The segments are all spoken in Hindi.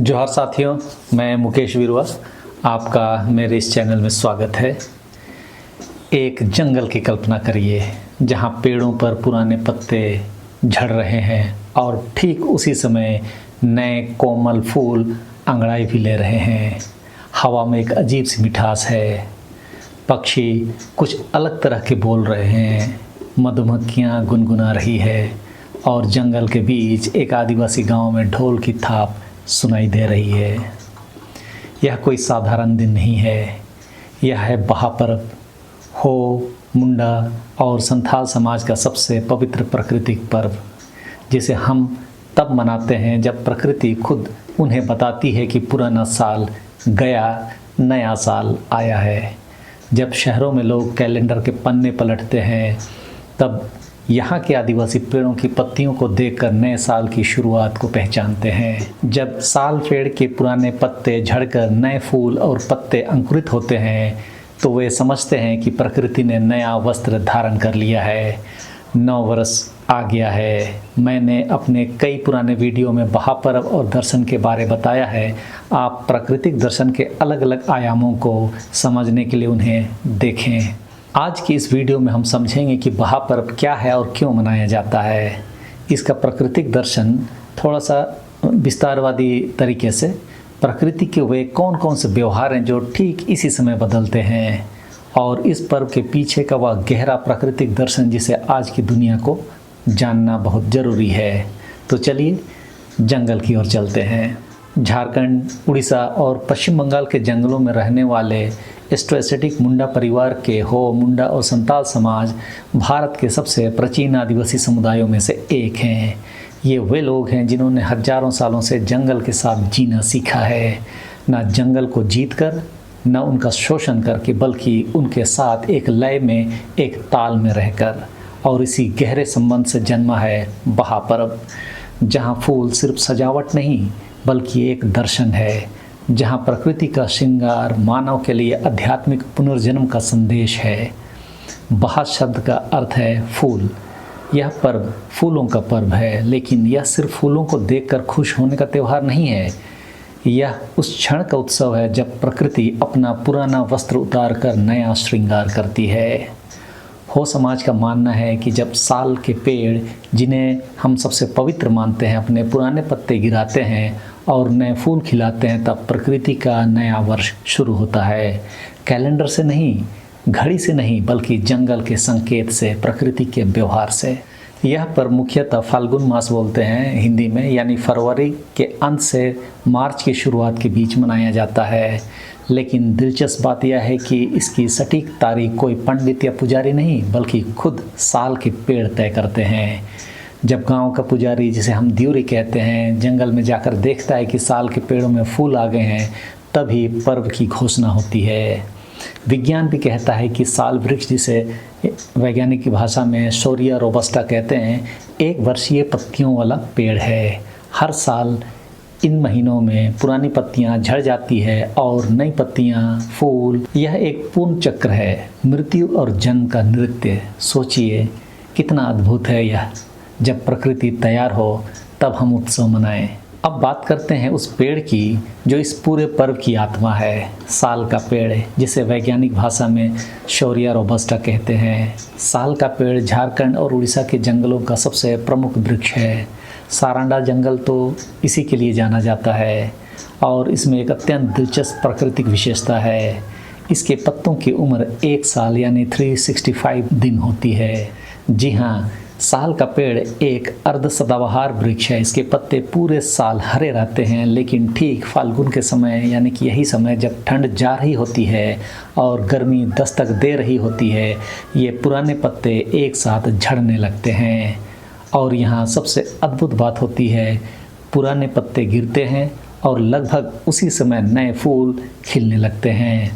जोहार साथियों, मैं मुकेश विरवा, आपका मेरे इस चैनल में स्वागत है। एक जंगल की कल्पना करिए जहाँ पेड़ों पर पुराने पत्ते झड़ रहे हैं और ठीक उसी समय नए कोमल फूल अंगड़ाई भी ले रहे हैं। हवा में एक अजीब सी मिठास है, पक्षी कुछ अलग तरह के बोल रहे हैं, मधुमक्खियाँ गुनगुना रही है और जंगल के बीच एक आदिवासी गांव में ढोल की थाप सुनाई दे रही है। यह कोई साधारण दिन नहीं है, यह है बहापर्व, हो, मुंडा और संथाल समाज का सबसे पवित्र प्राकृतिक पर्व, जिसे हम तब मनाते हैं जब प्रकृति खुद उन्हें बताती है कि पुराना साल गया, नया साल आया है। जब शहरों में लोग कैलेंडर के पन्ने पलटते हैं, तब यहाँ के आदिवासी पेड़ों की पत्तियों को देखकर नए साल की शुरुआत को पहचानते हैं। जब साल पेड़ के पुराने पत्ते झड़कर नए फूल और पत्ते अंकुरित होते हैं, तो वे समझते हैं कि प्रकृति ने नया वस्त्र धारण कर लिया है, नव वर्ष आ गया है। मैंने अपने कई पुराने वीडियो में बहापर्व और दर्शन के बारे बताया है। आप प्राकृतिक दर्शन के अलग अलग आयामों को समझने के लिए उन्हें देखें। आज की इस वीडियो में हम समझेंगे कि बहापर्व क्या है और क्यों मनाया जाता है। इसका प्राकृतिक दर्शन थोड़ा सा विस्तारवादी तरीके से, प्रकृति के वे कौन कौन से व्यवहार हैं जो ठीक इसी समय बदलते हैं, और इस पर्व के पीछे का वह गहरा प्राकृतिक दर्शन जिसे आज की दुनिया को जानना बहुत ज़रूरी है। तो चलिए जंगल की ओर चलते हैं। झारखंड, उड़ीसा और पश्चिम बंगाल के जंगलों में रहने वाले एस्ट्रोएसिटिक मुंडा परिवार के हो, मुंडा और संताल समाज भारत के सबसे प्राचीन आदिवासी समुदायों में से एक हैं। ये वे लोग हैं जिन्होंने हजारों सालों से जंगल के साथ जीना सीखा है, न जंगल को जीतकर, न उनका शोषण करके, बल्कि उनके साथ एक लय में, एक ताल में रहकर। और इसी गहरे संबंध से जन्मा है बहापर्व, जहाँ फूल सिर्फ सजावट नहीं बल्कि एक दर्शन है, जहाँ प्रकृति का श्रृंगार मानव के लिए आध्यात्मिक पुनर्जन्म का संदेश है। बहा शब्द का अर्थ है फूल। यह पर्व फूलों का पर्व है, लेकिन यह सिर्फ फूलों को देखकर खुश होने का त्यौहार नहीं है। यह उस क्षण का उत्सव है जब प्रकृति अपना पुराना वस्त्र उतार कर नया श्रृंगार करती है। हो समाज का मानना है कि जब साल के पेड़, जिन्हें हम सबसे पवित्र मानते हैं, अपने पुराने पत्ते गिराते हैं और नए फूल खिलाते हैं, तब प्रकृति का नया वर्ष शुरू होता है। कैलेंडर से नहीं, घड़ी से नहीं, बल्कि जंगल के संकेत से, प्रकृति के व्यवहार से। यह पर्व मुख्यतः फाल्गुन मास बोलते हैं हिंदी में, यानी फरवरी के अंत से मार्च की शुरुआत के बीच मनाया जाता है। लेकिन दिलचस्प बात यह है कि इसकी सटीक तारीख कोई पंडित या पुजारी नहीं बल्कि खुद साल के पेड़ तय करते हैं। जब गांव का पुजारी, जिसे हम द्यूरी कहते हैं, जंगल में जाकर देखता है कि साल के पेड़ों में फूल आ गए हैं, तभी पर्व की घोषणा होती है। विज्ञान भी कहता है कि साल वृक्ष, जिसे वैज्ञानिक की भाषा में शौरिया रोबस्टा कहते हैं, एक वर्षीय पत्तियों वाला पेड़ है। हर साल इन महीनों में पुरानी पत्तियां झड़ जाती है और नई पत्तियां, फूल, यह एक पूर्ण चक्र है, मृत्यु और जन्म का नृत्य। सोचिए कितना अद्भुत है यह। जब प्रकृति तैयार हो तब हम उत्सव मनाएं। अब बात करते हैं उस पेड़ की जो इस पूरे पर्व की आत्मा है, साल का पेड़, जिसे वैज्ञानिक भाषा में शौरिया रोबस्टा कहते हैं। साल का पेड़ झारखंड और उड़ीसा के जंगलों का सबसे प्रमुख वृक्ष है। सारंडा जंगल तो इसी के लिए जाना जाता है, और इसमें एक अत्यंत दिलचस्प प्राकृतिक विशेषता है। इसके पत्तों की उम्र 1 साल यानी 365 दिन होती है। जी हाँ, साल का पेड़ एक अर्ध सदाबहार वृक्ष है। इसके पत्ते पूरे साल हरे रहते हैं, लेकिन ठीक फाल्गुन के समय, यानी कि यही समय जब ठंड जा रही होती है और गर्मी दस्तक दे रही होती है, ये पुराने पत्ते एक साथ झड़ने लगते हैं। और यहाँ सबसे अद्भुत बात होती है, पुराने पत्ते गिरते हैं और लगभग उसी समय नए फूल खिलने लगते हैं।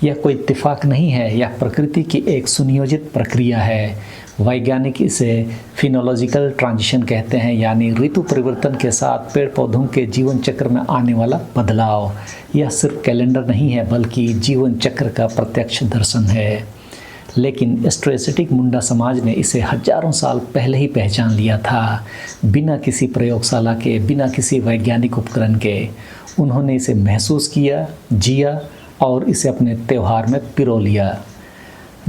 यह कोई इत्तेफाक नहीं है, यह प्रकृति की एक सुनियोजित प्रक्रिया है। वैज्ञानिक इसे फिनोलॉजिकल ट्रांजिशन कहते हैं, यानी ऋतु परिवर्तन के साथ पेड़ पौधों के जीवन चक्र में आने वाला बदलाव। यह सिर्फ कैलेंडर नहीं है बल्कि जीवन चक्र का प्रत्यक्ष दर्शन है। लेकिन एस्ट्रोएसिटिक मुंडा समाज ने इसे हजारों साल पहले ही पहचान लिया था। बिना किसी प्रयोगशाला के, बिना किसी वैज्ञानिक उपकरण के उन्होंने इसे महसूस किया, जिया और इसे अपने त्यौहार में पिरो लिया।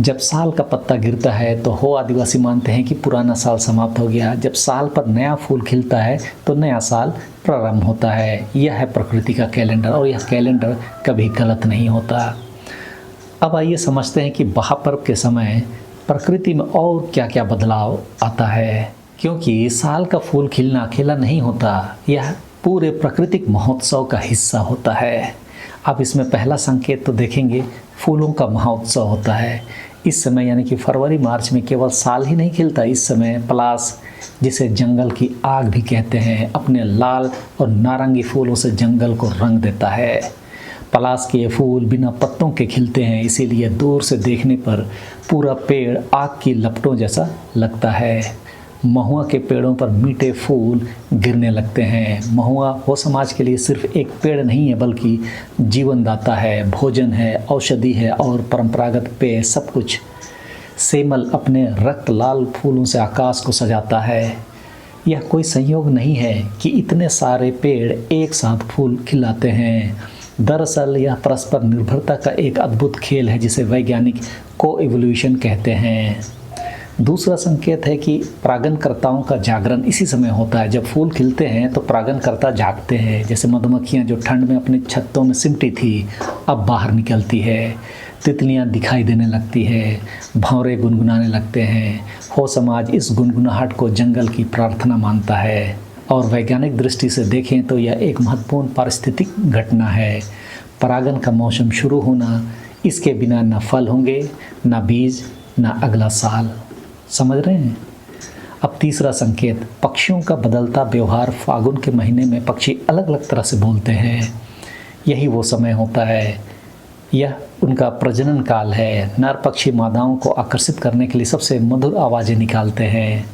जब साल का पत्ता गिरता है तो हो आदिवासी मानते हैं कि पुराना साल समाप्त हो गया। जब साल पर नया फूल खिलता है तो नया साल प्रारंभ होता है। यह है प्रकृति का कैलेंडर और यह कैलेंडर कभी गलत नहीं होता। अब आइए समझते हैं कि बहा पर्व के समय प्रकृति में और क्या क्या बदलाव आता है, क्योंकि साल का फूल खिलना अकेला नहीं होता, यह पूरे प्राकृतिक महोत्सव का हिस्सा होता है। अब इसमें पहला संकेत तो देखेंगे, फूलों का महोत्सव होता है। इस समय यानी कि फरवरी मार्च में केवल साल ही नहीं खिलता, इस समय पलाश, जिसे जंगल की आग भी कहते हैं, अपने लाल और नारंगी फूलों से जंगल को रंग देता है। पलाश के ये फूल बिना पत्तों के खिलते हैं, इसीलिए दूर से देखने पर पूरा पेड़ आग की लपटों जैसा लगता है। महुआ के पेड़ों पर मीठे फूल गिरने लगते हैं। महुआ हो समाज के लिए सिर्फ एक पेड़ नहीं है, बल्कि जीवनदाता है, भोजन है, औषधि है और परंपरागत पेय सब कुछ। सेमल अपने रक्त लाल फूलों से आकाश को सजाता है। यह कोई संयोग नहीं है कि इतने सारे पेड़ एक साथ फूल खिलाते हैं। दरअसल यह परस्पर निर्भरता का एक अद्भुत खेल है, जिसे वैज्ञानिक को-इवोल्यूशन कहते हैं। दूसरा संकेत है कि परागणकर्ताओं का जागरण इसी समय होता है। जब फूल खिलते हैं तो परागणकर्ता जागते हैं। जैसे मधुमक्खियां जो ठंड में अपने छत्तों में सिमटी थी, अब बाहर निकलती है। तितलियां दिखाई देने लगती है, भंवरे गुनगुनाने लगते हैं। हो समाज इस गुनगुनाहट को जंगल की प्रार्थना मानता है और वैज्ञानिक दृष्टि से देखें तो यह एक महत्वपूर्ण पारिस्थितिक घटना है। परागण का मौसम शुरू होना, इसके बिना न फल होंगे, न बीज, न अगला साल। समझ रहे हैं? अब तीसरा संकेत, पक्षियों का बदलता व्यवहार। फागुन के महीने में पक्षी अलग अलग तरह से बोलते हैं। यही वो समय होता है, यह उनका प्रजनन काल है। नर पक्षी मादाओं को आकर्षित करने के लिए सबसे मधुर आवाज़ें निकालते हैं।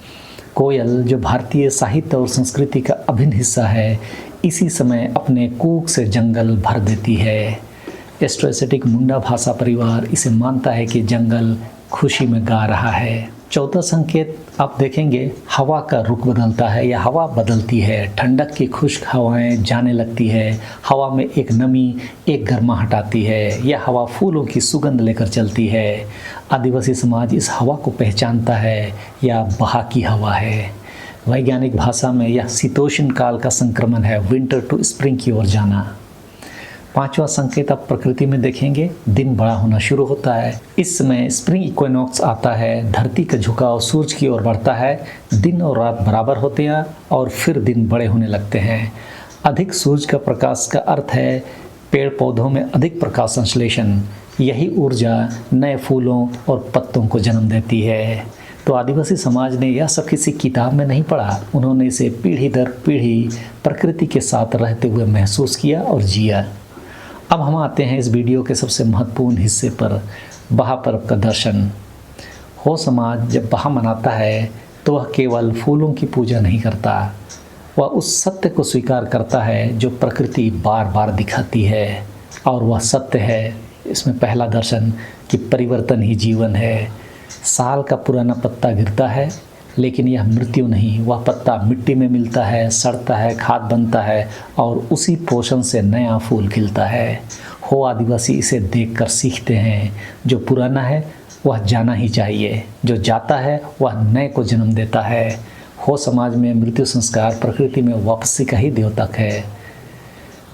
कोयल, जो भारतीय साहित्य और संस्कृति का अभिन्न हिस्सा है, इसी समय अपने कूक से जंगल भर देती है। एस्ट्रोएसिटिक मुंडा भाषा परिवार इसे मानता है कि जंगल खुशी में गा रहा है। चौथा संकेत आप देखेंगे, हवा का रुख बदलता है या हवा बदलती है। ठंडक की खुश्क हवाएं जाने लगती है। हवा में एक नमी, एक गर्माहट आती है। यह हवा फूलों की सुगंध लेकर चलती है। आदिवासी समाज इस हवा को पहचानता है, या बहा की हवा है। वैज्ञानिक भाषा में यह शीतोष्ण काल का संक्रमण है, विंटर टू स्प्रिंग की ओर जाना। पांचवा संकेत आप प्रकृति में देखेंगे, दिन बड़ा होना शुरू होता है। इस समय स्प्रिंग इक्विनॉक्स आता है। धरती का झुकाव सूरज की ओर बढ़ता है। दिन और रात बराबर होते हैं और फिर दिन बड़े होने लगते हैं। अधिक सूरज का प्रकाश का अर्थ है पेड़ पौधों में अधिक प्रकाश संश्लेषण। यही ऊर्जा नए फूलों और पत्तों को जन्म देती है। तो आदिवासी समाज ने यह सब किसी किताब में नहीं पढ़ा, उन्होंने इसे पीढ़ी दर पीढ़ी प्रकृति के साथ रहते हुए महसूस किया और जिया। अब हम आते हैं इस वीडियो के सबसे महत्वपूर्ण हिस्से पर, बहा पर्व का दर्शन। हो समाज जब बहा मनाता है तो वह केवल फूलों की पूजा नहीं करता, वह उस सत्य को स्वीकार करता है जो प्रकृति बार बार दिखाती है। और वह सत्य है, इसमें पहला दर्शन, कि परिवर्तन ही जीवन है। साल का पुराना पत्ता गिरता है, लेकिन यह मृत्यु नहीं। वह पत्ता मिट्टी में मिलता है, सड़ता है, खाद बनता है और उसी पोषण से नया फूल खिलता है। हो आदिवासी इसे देखकर सीखते हैं, जो पुराना है वह जाना ही चाहिए, जो जाता है वह नए को जन्म देता है। हो समाज में मृत्यु संस्कार प्रकृति में वापसी का ही द्योतक है।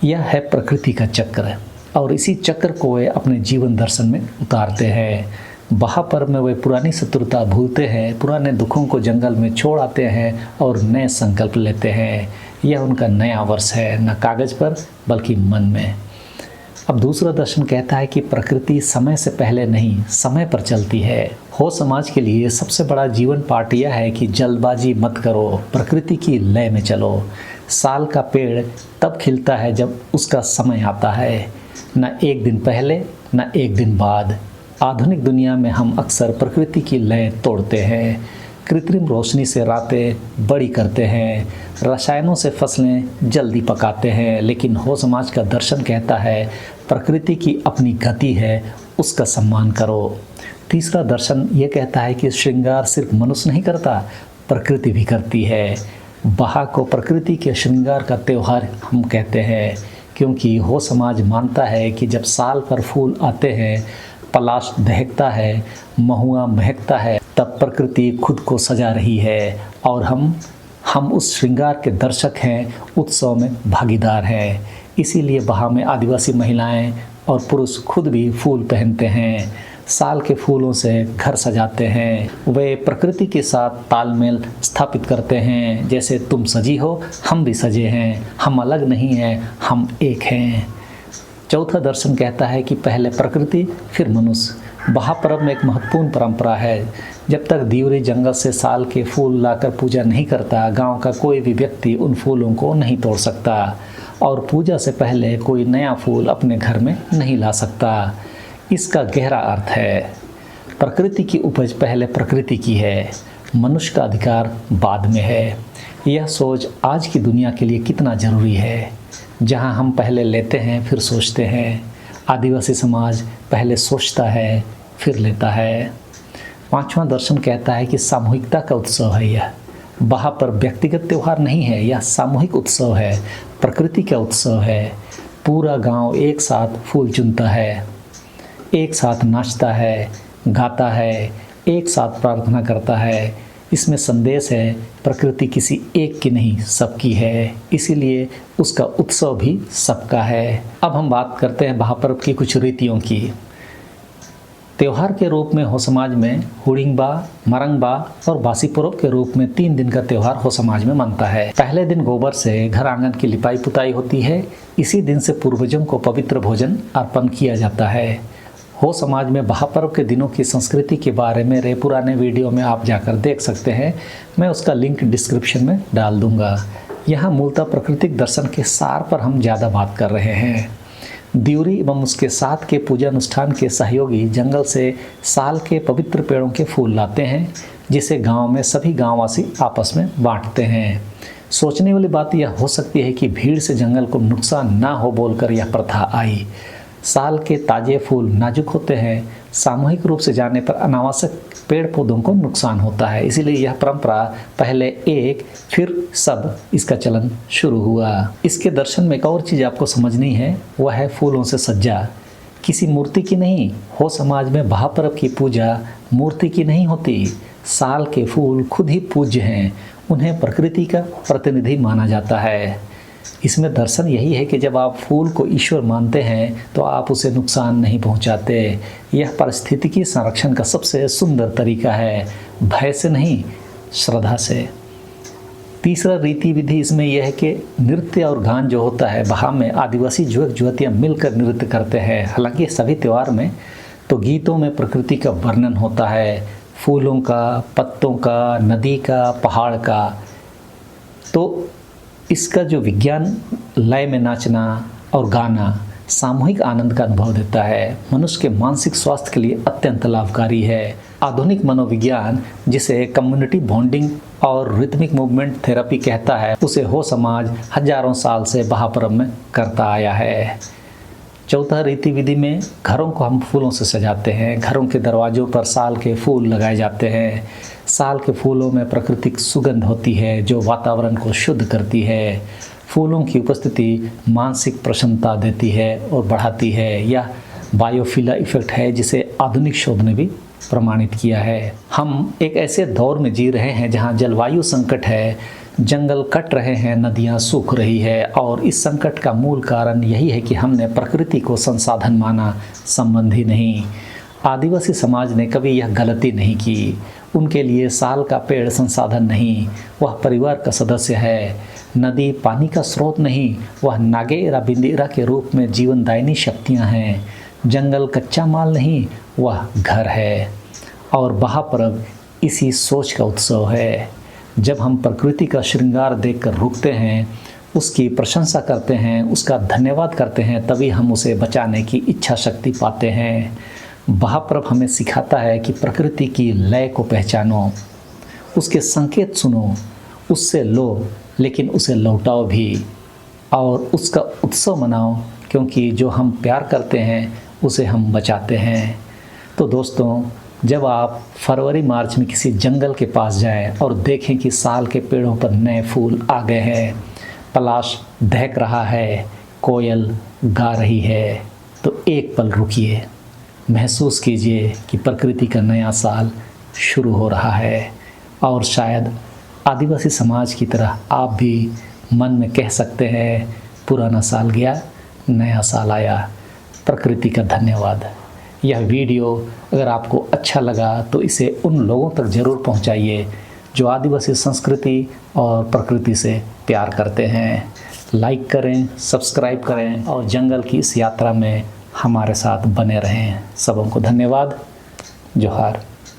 यह है प्रकृति का चक्र और इसी चक्र को वे अपने जीवन दर्शन में उतारते हैं। बहा पर्व में वे पुरानी शत्रुता भूलते हैं, पुराने दुखों को जंगल में छोड़ आते हैं और नए संकल्प लेते हैं। यह उनका नया वर्ष है, न कागज पर बल्कि मन में। अब दूसरा दर्शन कहता है कि प्रकृति समय से पहले नहीं, समय पर चलती है। हो समाज के लिए सबसे बड़ा जीवन पाठ यह है कि जल्दबाजी मत करो, प्रकृति की लय में चलो। साल का पेड़ तब खिलता है जब उसका समय आता है, न एक दिन पहले न एक दिन बाद। आधुनिक दुनिया में हम अक्सर प्रकृति की लय तोड़ते हैं, कृत्रिम रोशनी से रातें बड़ी करते हैं, रसायनों से फसलें जल्दी पकाते हैं। लेकिन हो समाज का दर्शन कहता है प्रकृति की अपनी गति है, उसका सम्मान करो। तीसरा दर्शन ये कहता है कि श्रृंगार सिर्फ मनुष्य नहीं करता, प्रकृति भी करती है। बहा को प्रकृति के श्रृंगार का त्यौहार हम कहते हैं, क्योंकि हो समाज मानता है कि जब साल पर फूल आते हैं, पलाश दहकता है, महुआ महकता है, तब प्रकृति खुद को सजा रही है और हम उस श्रृंगार के दर्शक हैं, उत्सव में भागीदार हैं। इसीलिए बहा में आदिवासी महिलाएं और पुरुष खुद भी फूल पहनते हैं, साल के फूलों से घर सजाते हैं। वे प्रकृति के साथ तालमेल स्थापित करते हैं, जैसे तुम सजी हो हम भी सजे हैं, हम अलग नहीं हैं, हम एक हैं। चौथा दर्शन कहता है कि पहले प्रकृति फिर मनुष्य। बहा पर्व में एक महत्वपूर्ण परंपरा है। जब तक दिवरी जंगल से साल के फूल लाकर पूजा नहीं करता, गांव का कोई भी व्यक्ति उन फूलों को नहीं तोड़ सकता और पूजा से पहले कोई नया फूल अपने घर में नहीं ला सकता। इसका गहरा अर्थ है, प्रकृति की उपज पहले प्रकृति की है, मनुष्य का अधिकार बाद में है। यह सोच आज की दुनिया के लिए कितना ज़रूरी है, जहां हम पहले लेते हैं फिर सोचते हैं। आदिवासी समाज पहले सोचता है फिर लेता है। पांचवां दर्शन कहता है कि सामूहिकता का उत्सव है यह। बहा पर व्यक्तिगत त्यौहार नहीं है, यह सामूहिक उत्सव है, प्रकृति का उत्सव है। पूरा गांव एक साथ फूल चुनता है, एक साथ नाचता है, गाता है, एक साथ प्रार्थना करता है। इसमें संदेश है, प्रकृति किसी एक की नहीं सबकी है, इसीलिए उसका उत्सव भी सबका है। अब हम बात करते हैं बहा पर्व की कुछ रीतियों की। त्योहार के रूप में हो समाज में हुड़िंगबा, मरंगबा और बासी पर्व के रूप में 3 दिन का त्यौहार हो समाज में मनता है। पहले दिन गोबर से घर आंगन की लिपाई पुताई होती है। इसी दिन से पूर्वजों को पवित्र भोजन अर्पण किया जाता है। हो समाज में बहा पर्व के दिनों की संस्कृति के बारे में रे पुराने वीडियो में आप जाकर देख सकते हैं, मैं उसका लिंक डिस्क्रिप्शन में डाल दूंगा। यहाँ मूलतः प्राकृतिक दर्शन के सार पर हम ज़्यादा बात कर रहे हैं। दिवरी एवं उसके साथ के पूजा अनुष्ठान के सहयोगी जंगल से साल के पवित्र पेड़ों के फूल लाते हैं, जिसे गांव में सभी गांववासी आपस में बांटते हैं। सोचने वाली बात यह हो सकती है कि भीड़ से जंगल को नुकसान ना हो बोलकर यह प्रथा आई। साल के ताजे फूल नाजुक होते हैं, सामूहिक रूप से जाने पर अनावश्यक पेड़ पौधों को नुकसान होता है, इसीलिए यह परंपरा पहले एक फिर सब इसका चलन शुरू हुआ। इसके दर्शन में एक और चीज़ आपको समझनी है, वह है फूलों से सज्जा, किसी मूर्ति की नहीं। हो समाज में बहा पर्व की पूजा मूर्ति की नहीं होती, साल के फूल खुद ही पूज्य हैं, उन्हें प्रकृति का प्रतिनिधि माना जाता है। इसमें दर्शन यही है कि जब आप फूल को ईश्वर मानते हैं तो आप उसे नुकसान नहीं पहुंचाते। यह पारिस्थितिकी संरक्षण का सबसे सुंदर तरीका है, भय से नहीं, श्रद्धा से। तीसरा रीति विधि इसमें यह है कि नृत्य और गान जो होता है, बहा में आदिवासी युवक युवतियाँ मिलकर नृत्य करते हैं। हालांकि सभी त्यौहार में तो गीतों में प्रकृति का वर्णन होता है, फूलों का, पत्तों का, नदी का, पहाड़ का। तो इसका जो विज्ञान लय में नाचना और गाना सामूहिक आनंद का अनुभव देता है, मनुष्य के मानसिक स्वास्थ्य के लिए अत्यंत लाभकारी है। आधुनिक मनोविज्ञान जिसे कम्युनिटी बॉन्डिंग और रिथमिक मूवमेंट थेरेपी कहता है, उसे हो समाज हजारों साल से बहा पर्व में करता आया है। चौथा रीति विधि में घरों को हम फूलों से सजाते हैं। घरों के दरवाजों पर साल के फूल लगाए जाते हैं। साल के फूलों में प्राकृतिक सुगंध होती है जो वातावरण को शुद्ध करती है। फूलों की उपस्थिति मानसिक प्रसन्नता देती है और बढ़ाती है। यह बायोफिला इफेक्ट है जिसे आधुनिक शोध ने भी प्रमाणित किया है। हम एक ऐसे दौर में जी रहे हैं जहां जलवायु संकट है, जंगल कट रहे हैं, नदियां सूख रही है और इस संकट का मूल कारण यही है कि हमने प्रकृति को संसाधन माना, संबंधी नहीं। आदिवासी समाज ने कभी यह गलती नहीं की। उनके लिए साल का पेड़ संसाधन नहीं, वह परिवार का सदस्य है। नदी पानी का स्रोत नहीं, वह नागेरा बिंदेरा के रूप में जीवनदायिनी शक्तियाँ हैं। जंगल कच्चा माल नहीं, वह घर है। और बहा पर्व इसी सोच का उत्सव है। जब हम प्रकृति का श्रृंगार देखकर रुकते हैं, उसकी प्रशंसा करते हैं, उसका धन्यवाद करते हैं, तभी हम उसे बचाने की इच्छा शक्ति पाते हैं। बहा पर्व हमें सिखाता है कि प्रकृति की लय को पहचानो, उसके संकेत सुनो, उससे लो लेकिन उसे लौटाओ भी, और उसका उत्सव मनाओ, क्योंकि जो हम प्यार करते हैं उसे हम बचाते हैं। तो दोस्तों, जब आप फरवरी मार्च में किसी जंगल के पास जाएं और देखें कि साल के पेड़ों पर नए फूल आ गए हैं, पलाश दहक रहा है, कोयल गा रही है, तो एक पल रुकिए, महसूस कीजिए कि प्रकृति का नया साल शुरू हो रहा है। और शायद आदिवासी समाज की तरह आप भी मन में कह सकते हैं, पुराना साल गया, नया साल आया, प्रकृति का धन्यवाद। यह वीडियो अगर आपको अच्छा लगा तो इसे उन लोगों तक ज़रूर पहुंचाइए जो आदिवासी संस्कृति और प्रकृति से प्यार करते हैं। लाइक करें, सब्सक्राइब करें और जंगल की इस यात्रा में हमारे साथ बने रहें। सबों को धन्यवाद। जोहार।